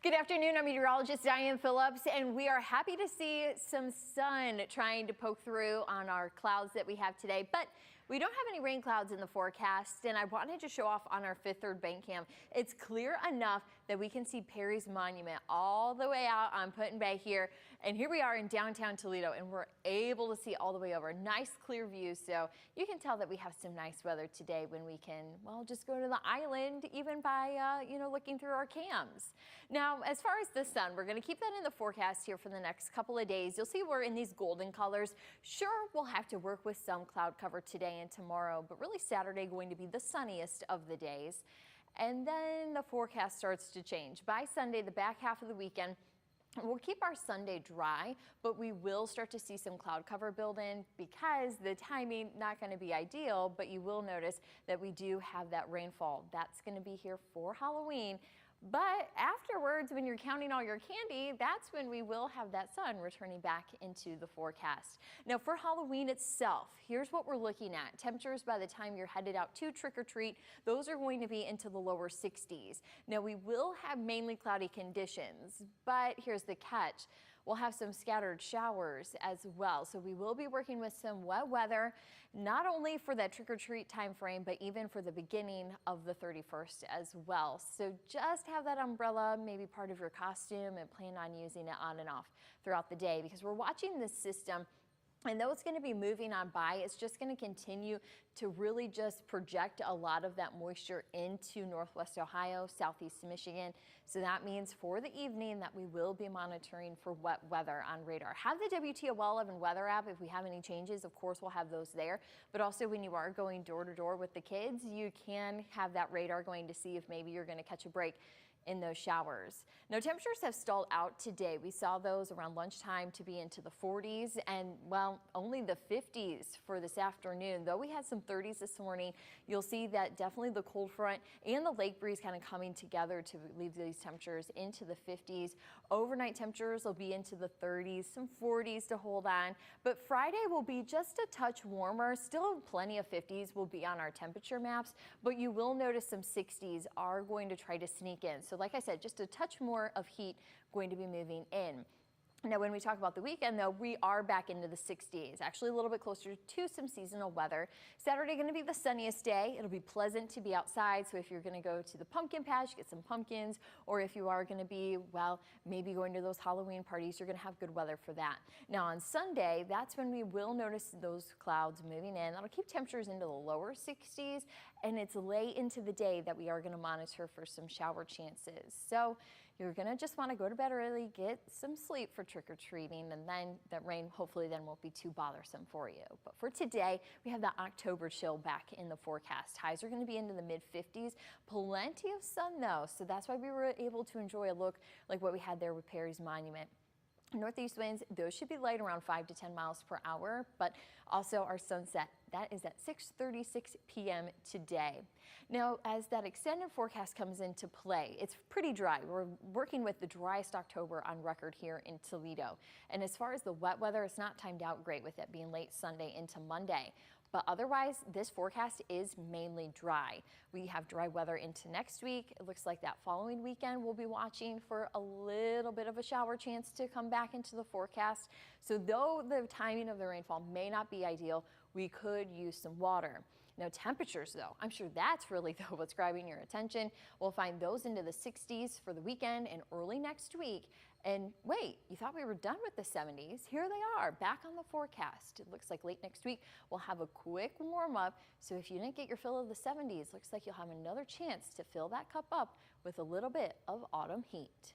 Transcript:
Good afternoon, I'm meteorologist Diane Phillips, and we are happy to see some sun trying to poke through on our clouds that we have today. But we don't have any rain clouds in the forecast, and I wanted to show off on our Fifth Third bank cam. It's clear enough that we can see Perry's Monument all the way out on Put in Bay here. And here we are in downtown Toledo, and we're able to see all the way over. Nice clear view, so you can tell that we have some nice weather today when we can, well, just go to the island even by, looking through our cams. Now, as far as the sun, we're going to keep that in the forecast here for the next couple of days. You'll see we're in these golden colors. Sure, we'll have to work with some cloud cover today and tomorrow, but really Saturday going to be the sunniest of the days. And then the forecast starts to change. By Sunday, the back half of the weekend, we'll keep our Sunday dry, but we will start to see some cloud cover build in because the timing not going to be ideal, but you will notice that we do have that rainfall. That's going to be here for Halloween. But afterwards, when you're counting all your candy, that's when we will have that sun returning back into the forecast. Now for Halloween itself, here's what we're looking at. Temperatures by the time you're headed out to trick or treat, those are going to be into the lower 60s. Now we will have mainly cloudy conditions, but here's the catch. We'll have some scattered showers as well. So we will be working with some wet weather, not only for that trick or treat time frame, but even for the beginning of the 31st as well. So just have that umbrella, maybe part of your costume, and plan on using it on and off throughout the day because we're watching this system. And though it's going to be moving on by, it's just going to continue to really just project a lot of that moisture into Northwest Ohio, Southeast Michigan. So that means for the evening that we will be monitoring for wet weather on radar. Have the WTOL 11 weather app. If we have any changes, of course, we'll have those there. But also when you are going door to door with the kids, you can have that radar going to see if maybe you're going to catch a break in those showers. Now temperatures have stalled out today. We saw those around lunchtime to be into the 40s and well, only the 50s for this afternoon. Though we had some 30s this morning, you'll see that definitely the cold front and the lake breeze kind of coming together to leave these temperatures into the 50s. Overnight temperatures will be into the 30s, some 40s to hold on. But Friday will be just a touch warmer. Still plenty of 50s will be on our temperature maps, but you will notice some 60s are going to try to sneak in. So like I said, just a touch more of heat going to be moving in. Now, when we talk about the weekend, though, we are back into the 60s, actually a little bit closer to some seasonal weather. Saturday going to be the sunniest day. It'll be pleasant to be outside. So if you're going to go to the pumpkin patch, get some pumpkins, or if you are going to be, well, maybe going to those Halloween parties, you're going to have good weather for that. Now on Sunday, that's when we will notice those clouds moving in. That'll keep temperatures into the lower 60s, and it's late into the day that we are going to monitor for some shower chances. So you're going to just want to go to bed early, get some sleep for trick-or-treating, and then that rain hopefully then won't be too bothersome for you. But for today, we have the October chill back in the forecast. Highs are going to be into the mid-50s. Plenty of sun though, so that's why we were able to enjoy a look like what we had there with Perry's Monument. Northeast winds, those should be light around 5 to 10 miles per hour, but also our sunset, that is at 6:36 p.m. today. Now, as that extended forecast comes into play, it's pretty dry. We're working with the driest October on record here in Toledo. And as far as the wet weather, it's not timed out great with it being late Sunday into Monday. But otherwise, this forecast is mainly dry. We have dry weather into next week. It looks like that following weekend we'll be watching for a little bit of a shower chance to come back into the forecast. So though the timing of the rainfall may not be ideal, we could use some water. Now temperatures though, I'm sure that's really though what's grabbing your attention. We'll find those into the 60s for the weekend and early next week. And wait, you thought we were done with the 70s? Here they are, back on the forecast. It looks like late next week we'll have a quick warm up. So if you didn't get your fill of the 70s, looks like you'll have another chance to fill that cup up with a little bit of autumn heat.